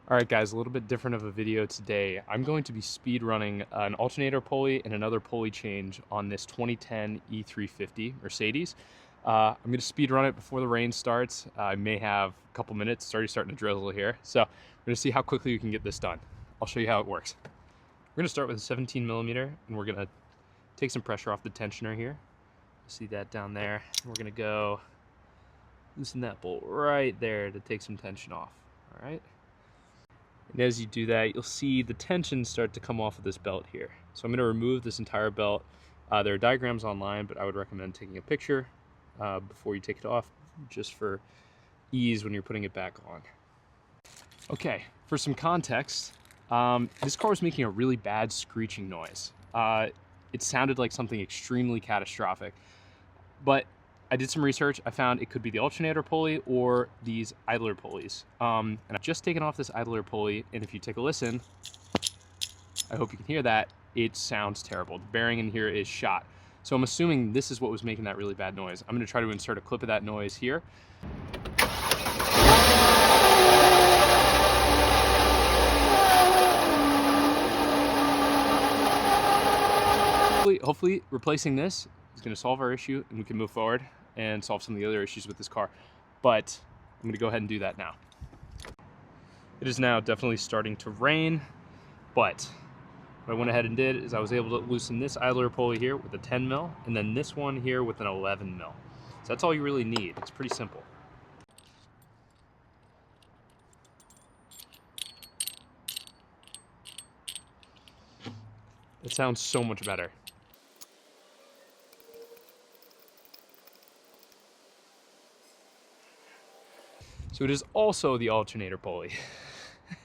Alright guys, a little bit different of a video today. I'm going to be speed running an alternator pulley and another pulley change on this 2010 E350 Mercedes. I'm going to speed run it before the rain starts. I may have a couple minutes. It's already starting to drizzle here. So we're going to see how quickly we can get this done. I'll show you how it works. We're going to start with a 17 millimeter and we're going to take some pressure off the tensioner here. See that down there? And we're going to go loosen that bolt right there to take some tension off. Alright. And as you do that, you'll see the tension start to come off of this belt here. So I'm going to remove this entire belt. There are diagrams online, but I would recommend taking a picture before you take it off, just for ease when you're putting it back on. Okay, for some context, this car was making a really bad screeching noise. It sounded like something extremely catastrophic, but I did some research. I found it could be the alternator pulley or these idler pulleys. And I've just taken off this idler pulley, and if you take a listen, I hope you can hear that, it sounds terrible. The bearing in here is shot. So I'm assuming this is what was making that really bad noise. I'm gonna try to insert a clip of that noise here. Hopefully replacing this is going to solve our issue and we can move forward and solve some of the other issues with this car. But I'm going to go ahead and do that now. It is now definitely starting to rain, but what I went ahead and did is I was able to loosen this idler pulley here with a 10 mil and then this one here with an 11 mil. So that's all you really need. It's pretty simple. It sounds so much better. So it is also the alternator pulley.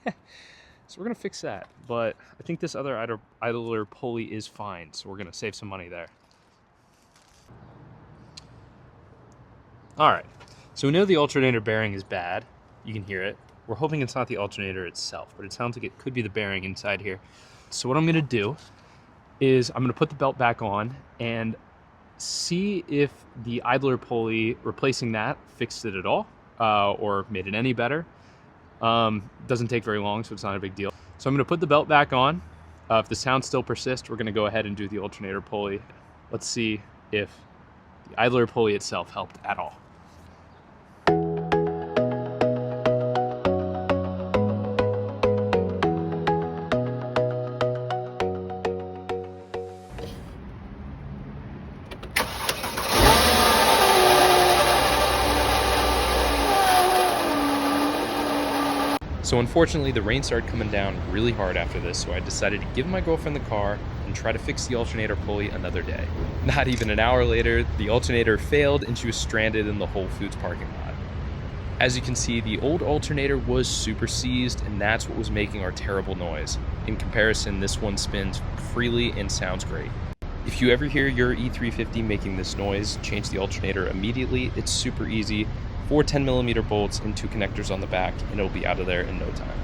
So we're gonna fix that, but I think this other idler pulley is fine, so we're gonna save some money there. All right, so we know the alternator bearing is bad. You can hear it. We're hoping it's not the alternator itself, but it sounds like it could be the bearing inside here. So what I'm gonna do is I'm gonna put the belt back on and see if the idler pulley, replacing that, fixed it at all. Or made it any better. Doesn't take very long, so it's not a big deal. So I'm going to put the belt back on. If the sound still persists, we're going to go ahead and do the alternator pulley. Let's see if the idler pulley itself helped at all. So unfortunately, the rain started coming down really hard after this, so I decided to give my girlfriend the car and try to fix the alternator pulley another day. Not even an hour later, the alternator failed and she was stranded in the Whole Foods parking lot. As you can see, the old alternator was super seized, and that's what was making our terrible noise. In comparison, this one spins freely and sounds great. If you ever hear your E350 making this noise, change the alternator immediately. It's super easy. 4 10mm bolts and 2 connectors on the back, and it'll be out of there in no time.